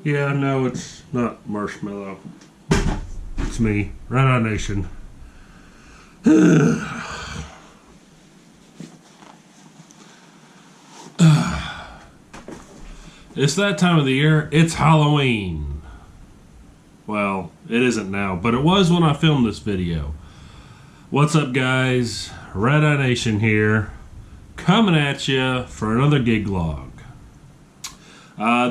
Yeah, no, it's not Marshmallow. It's me, Rad-I-Nation. It's that time of the year. It's Halloween. Well, it isn't now, but it was when I filmed this video. What's up, guys? Rad-I-Nation here, coming at you for another gig log.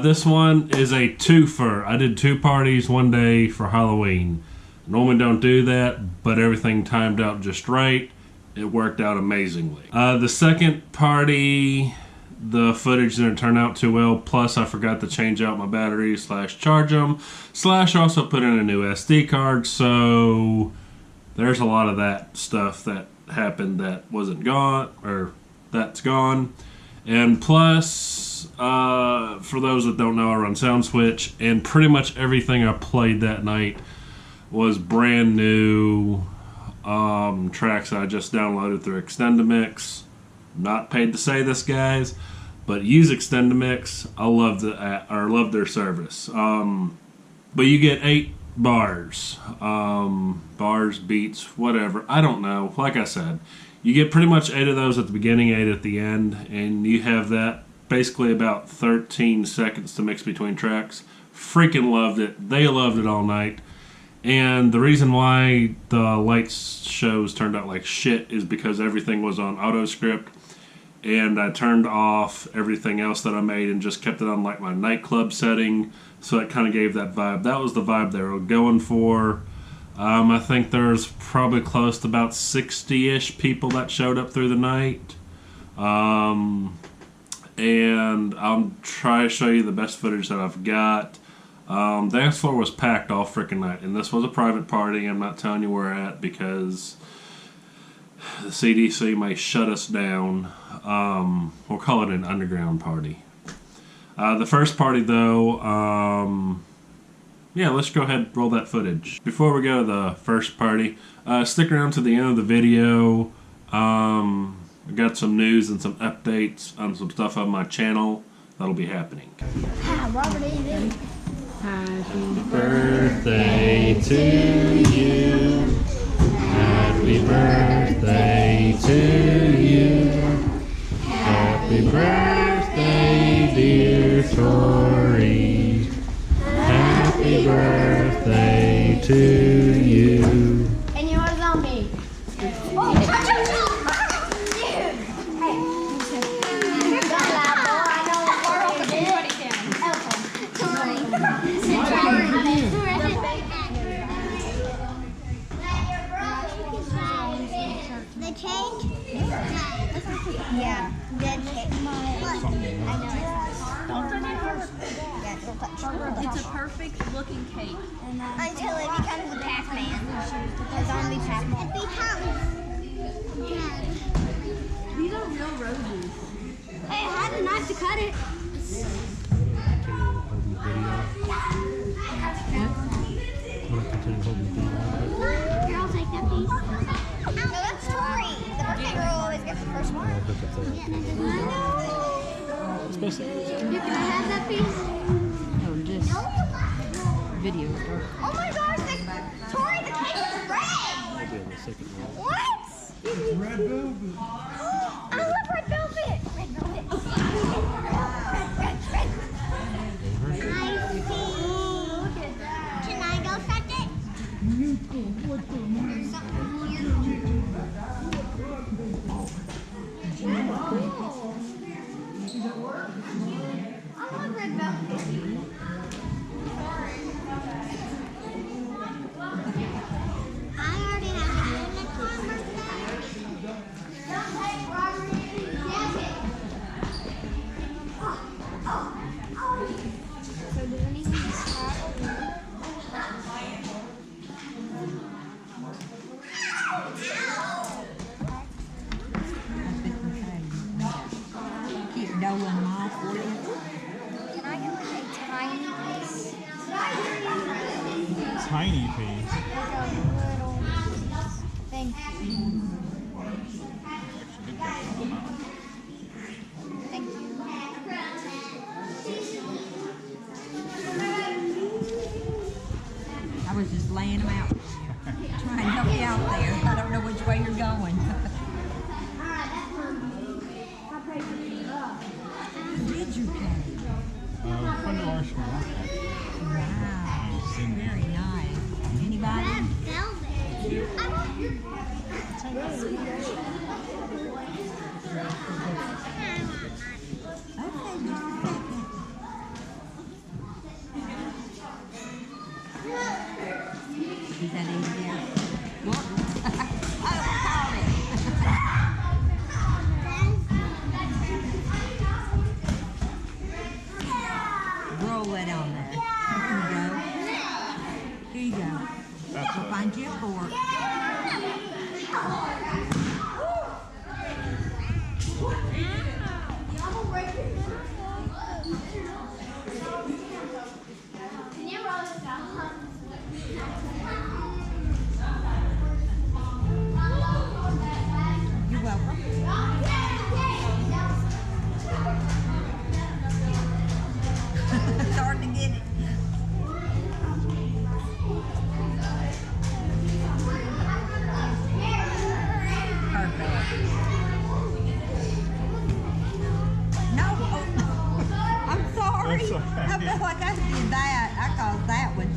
This one is a twofer. I did two parties one day for Halloween. Normally don't do that, but everything timed out just right. It worked out amazingly. The second party, the footage didn't turn out too well. Plus, I forgot to change out my batteries / charge them / also put in a new SD card. So there's a lot of that stuff that happened that wasn't gone, or that's gone. And plus, for those that don't know, I run SoundSwitch, and pretty much everything I played that night was brand new tracks I just downloaded through Extendamix. Not paid to say this, guys, but use Extendamix. I love their service. But you get 8 bars, bars, beats, whatever. I don't know. Like I said, you get pretty much 8 of those at the beginning, 8 at the end, and you have that basically about 13 seconds to mix between tracks. Freaking loved it. They loved it all night. And the reason why the light shows turned out like shit is because everything was on auto script, and I turned off everything else that I made and just kept it on like my nightclub setting, so it kind of gave that vibe. That was the vibe they were going for. I think there's probably close to about 60-ish people that showed up through the night. And I'll try to show you the best footage that I've got. The dance floor was packed all freaking night, and this was a private party. I'm not telling you where we're at because the CDC may shut us down. We'll call it an underground party. The first party, though, yeah, let's go ahead and roll that footage. Before we go to the first party, stick around to the end of the video. I got some news and some updates on some stuff on my channel that'll be happening. Happy birthday to you. Happy birthday to you. Happy birthday, dear Tori. Happy birthday to you. And yours on me. Oh, the change? Yeah. It's a perfect looking cake. Until it becomes a Pac-Man. A zombie Pac-Man. It becomes. These are real roses. Hey, I had a knife to cut it. Here, I'll take that piece. No, that's Tori. The birthday girl always gets the first one. You can have that piece. Oh, just video. Oh my gosh, Tori, the cake is red. What? Red velvet. I love red velvet. Red velvet. Can I go fetch it? There's something here. I want red velvet. I already have it. So does anything stop? Keep doling them off for you. Can I get like a tiny piece? Tiny piece. Like a little piece. Thank you. Thank you. just laying them out for you. Trying to help you out there. I don't know which way you're going. Who did you pay? From the Arsenal. Wow, very nice. Anybody? Okay, just a second. Is that easier? What? Oh, caught it. Roll it on there. Here you go. Here you go. I'll find you a fork. You're welcome. It's hard to get it. Perfect. No, I'm sorry. That's okay. I feel like I did that. I caused that one.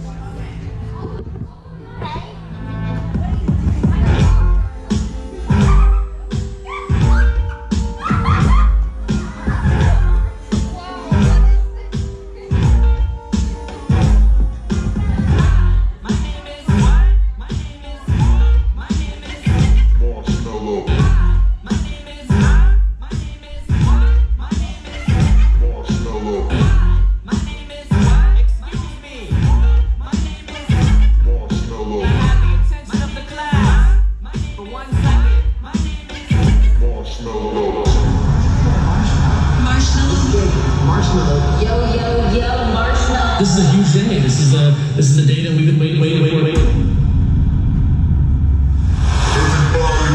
This is a huge day. This is the day that we've been waiting. Everybody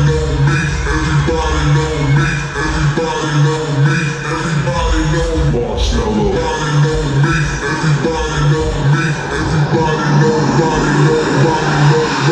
know me, everybody know me, everybody know me, everybody know Marshmallow. Everybody know me, everybody know me, everybody know, everybody know Marshmallow.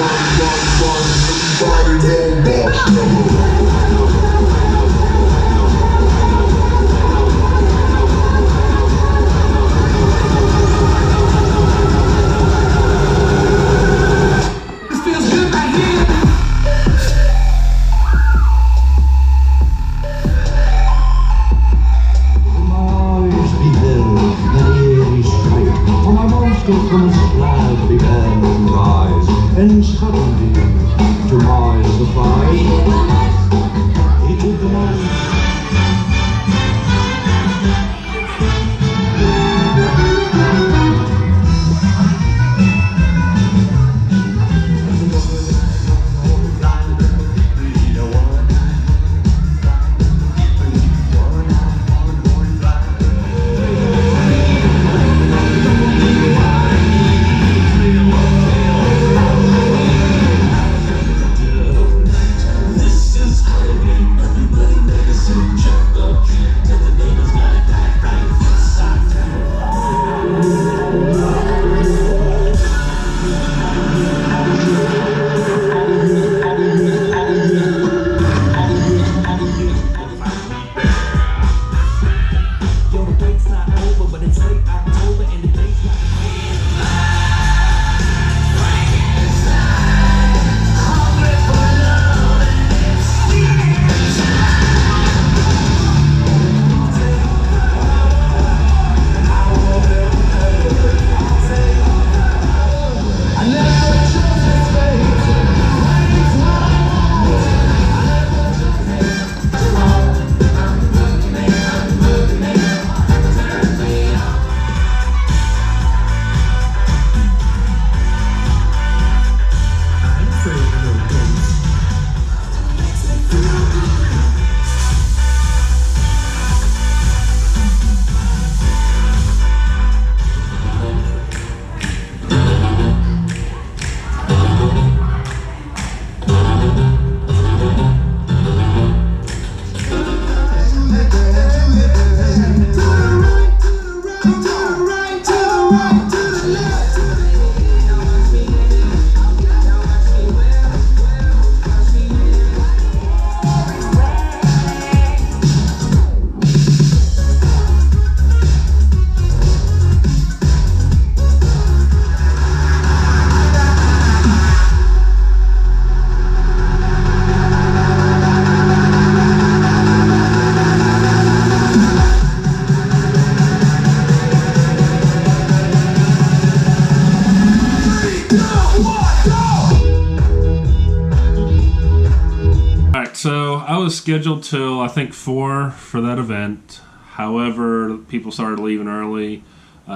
So I was scheduled till I think 4 for that event. However, people started leaving early.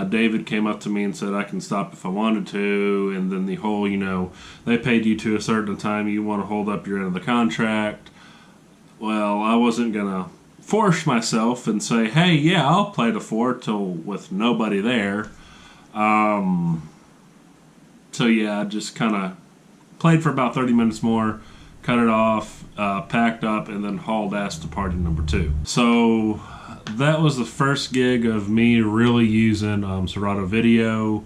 David came up to me and said I can stop if I wanted to, and then the whole, they paid you to a certain time, you want to hold up your end of the contract. Well, I wasn't gonna force myself and say, hey, yeah, I'll play to 4 till with nobody there. So yeah, I just kind of played for about 30 minutes more, cut it off, packed up, and then hauled ass to party number 2. So that was the first gig of me really using Serato Video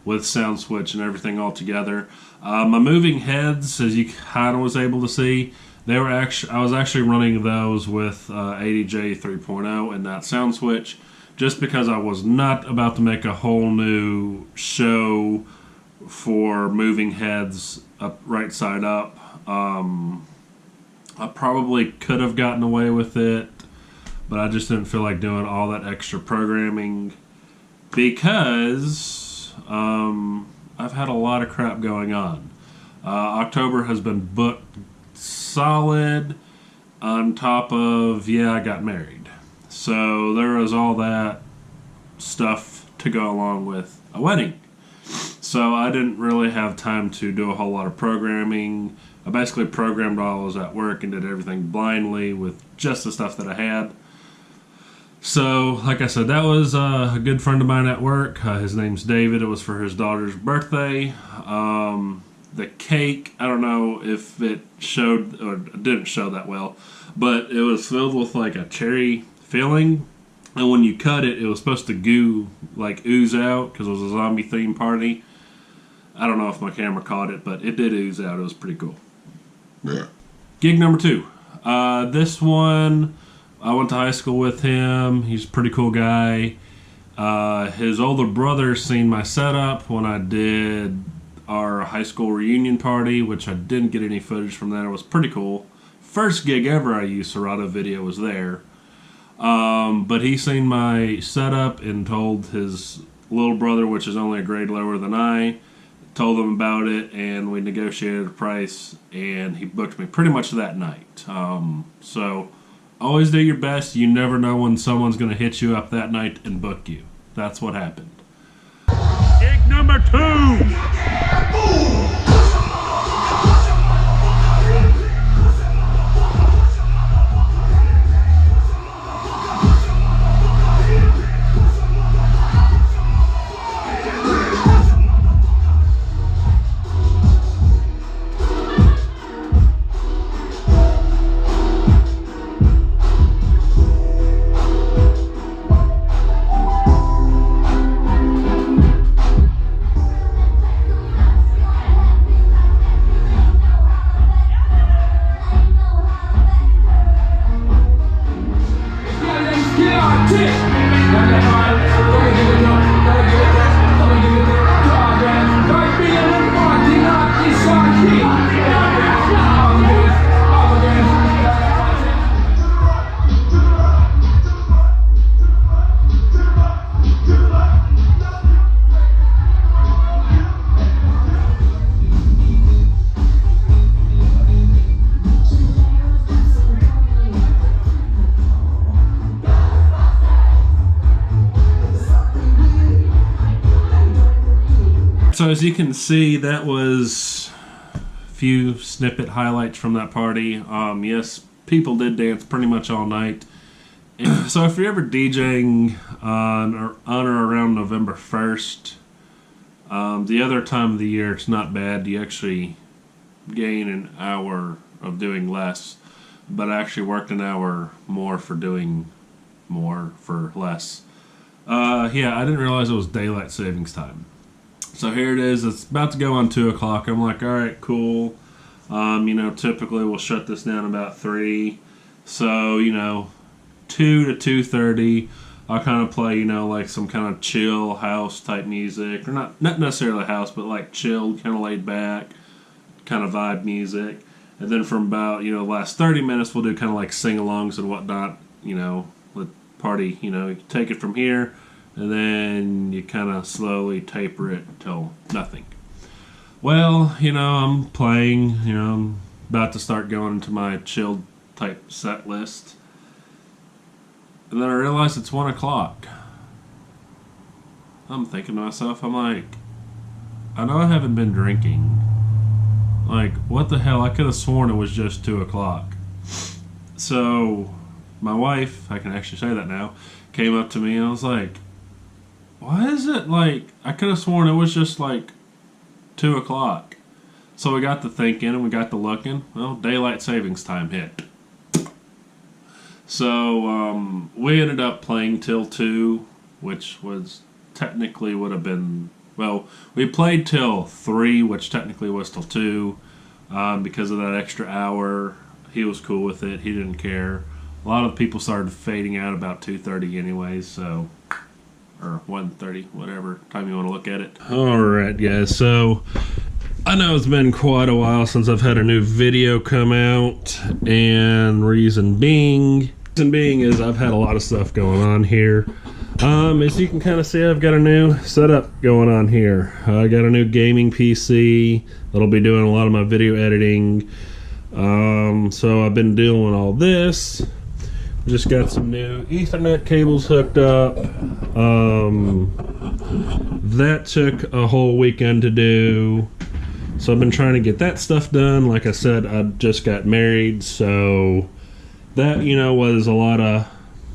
with SoundSwitch and everything all together. My moving heads, as you kind of was able to see, I was actually running those with ADJ 3.0 and not SoundSwitch, just because I was not about to make a whole new show for moving heads up right side up. I probably could have gotten away with it, but I just didn't feel like doing all that extra programming because I've had a lot of crap going on. October has been booked solid on top of, I got married. So there was all that stuff to go along with a wedding. So I didn't really have time to do a whole lot of programming. I basically programmed while I was at work and did everything blindly with just the stuff that I had. So, like I said, that was a good friend of mine at work. His name's David. It was for his daughter's birthday. The cake, I don't know if it showed or didn't show that well, but it was filled with like a cherry filling. And when you cut it, it was supposed to ooze out because it was a zombie theme party. I don't know if my camera caught it, but it did ooze out. It was pretty cool. Yeah. Gig number 2. This one, I went to high school with him. He's a pretty cool guy. His older brother seen my setup when I did our high school reunion party, which I didn't get any footage from that. It was pretty cool. First gig ever I used Serato Video was there. But he seen my setup and told his little brother, which is only a grade lower than I, told him about it, and we negotiated a price, and he booked me pretty much that night. So always do your best. You never know when someone's going to hit you up that night and book you. That's what happened. Gig number 2. So as you can see, that was a few snippet highlights from that party. Yes, people did dance pretty much all night. And so if you're ever DJing on or around November 1st, the other time of the year, it's not bad. You actually gain an hour of doing less, but I actually worked an hour more for doing more for less. Yeah, I didn't realize it was daylight savings time. So here it is. It's about to go on 2 o'clock. I'm like, all right, cool. Typically we'll shut this down about 3. So, 2 to 2:30, I'll kind of play, like some kind of chill house type music. Or not necessarily house, but like chilled, kind of laid back, kind of vibe music. And then from about, the last 30 minutes, we'll do kind of like sing-alongs and whatnot, let party, you take it from here. And then you kind of slowly taper it until nothing. Well, I'm playing, I'm about to start going into my chilled type set list. And then I realized it's 1 o'clock. I'm thinking to myself, I'm like, I know I haven't been drinking. Like, what the hell? I could have sworn it was just 2 o'clock. So, my wife, I can actually say that now, came up to me and I was like, why is it like, I could have sworn it was just like 2 o'clock. So we got to thinking and we got to looking. Well, daylight savings time hit. So, we ended up playing till 2, which was technically would have been, well, we played till 3, which technically was till 2, because of that extra hour. He was cool with it. He didn't care. A lot of people started fading out about 2:30 anyways, so, or 1:30, whatever time you want to look at it. Alright guys, so I know it's been quite a while since I've had a new video come out, and reason being is I've had a lot of stuff going on here. As you can kind of see, I've got a new setup going on here. I got a new gaming PC that'll be doing a lot of my video editing. So I've been doing all this. Just got some new Ethernet cables hooked up. That took a whole weekend to do. So I've been trying to get that stuff done. Like I said, I just got married, so that, you know, was a lot of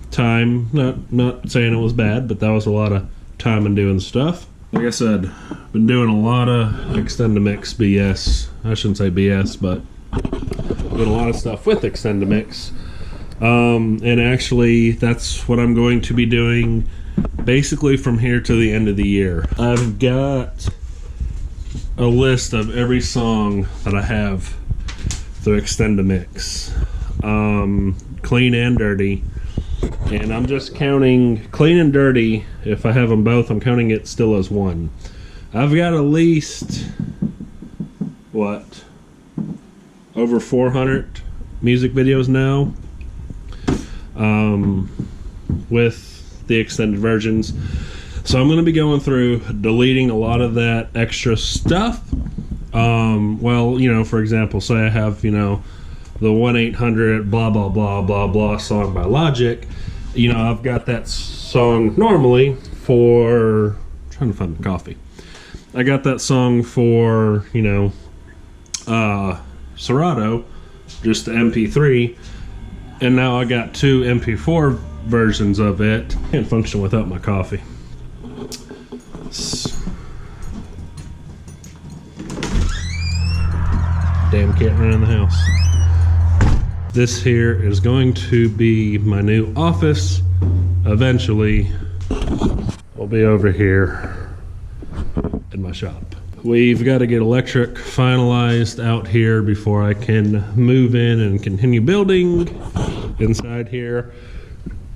time. Not saying it was bad, but that was a lot of time in doing stuff. Like I said, been doing a lot of Extend-A-Mix BS. I shouldn't say BS, but doing a lot of stuff with Extend-A-Mix. And actually, that's what I'm going to be doing basically from here to the end of the year. I've got a list of every song that I have through Extend-A-Mix, clean and dirty. And I'm just counting clean and dirty. If I have them both, I'm counting it still as one. I've got at least, what, over 400 music videos now, with the extended versions. So I'm going to be going through deleting a lot of that extra stuff. Well, you know, for example, say I have, you know, the 1-800 blah blah blah blah blah song by Logic. You know, I've got that song normally for, I'm trying to find the coffee. I got that song for, you know, Serato, just the MP3, and now I got 2 MP4 versions of it. Can't function without my coffee. Damn cat running the house. This here is going to be my new office. Eventually, we'll be over here in my shop. We've got to get electric finalized out here before I can move in and continue building inside here.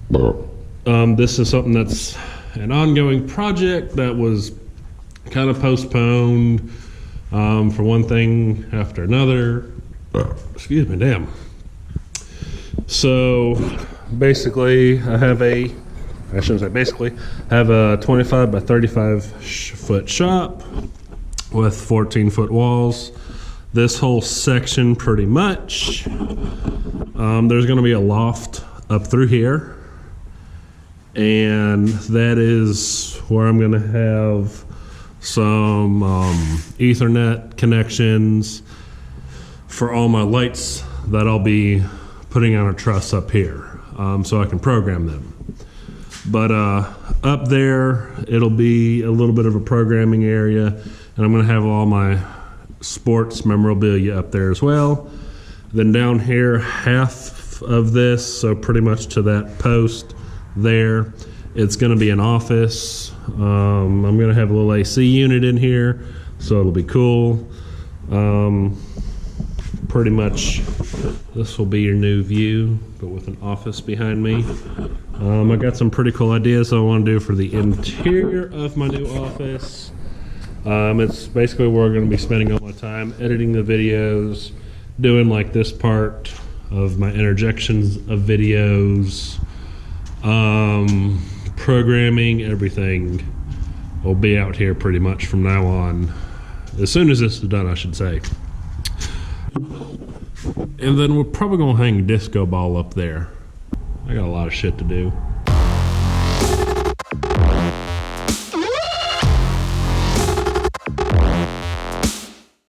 This is something that's an ongoing project that was kind of postponed for one thing after another. Excuse me, damn. So basically I have a 25 by 35 foot shop with 14-foot walls. This whole section pretty much. There's going to be a loft up through here, and that is where I'm going to have some Ethernet connections for all my lights that I'll be putting on a truss up here, so I can program them. But up there, it'll be a little bit of a programming area, and I'm going to have all my sports memorabilia up there as well. Then down here, half of this, so pretty much to that post there, it's going to be an office. I'm going to have a little AC unit in here, so it'll be cool. Pretty much this will be your new view, but with an office behind me. I got some pretty cool ideas I want to do for the interior of my new office. It's basically where I'm going to be spending all my time editing the videos, doing like this part of my interjections of videos, programming, everything will be out here pretty much from now on. As soon as this is done, I should say. And then we're probably gonna hang a disco ball up there. I got a lot of shit to do.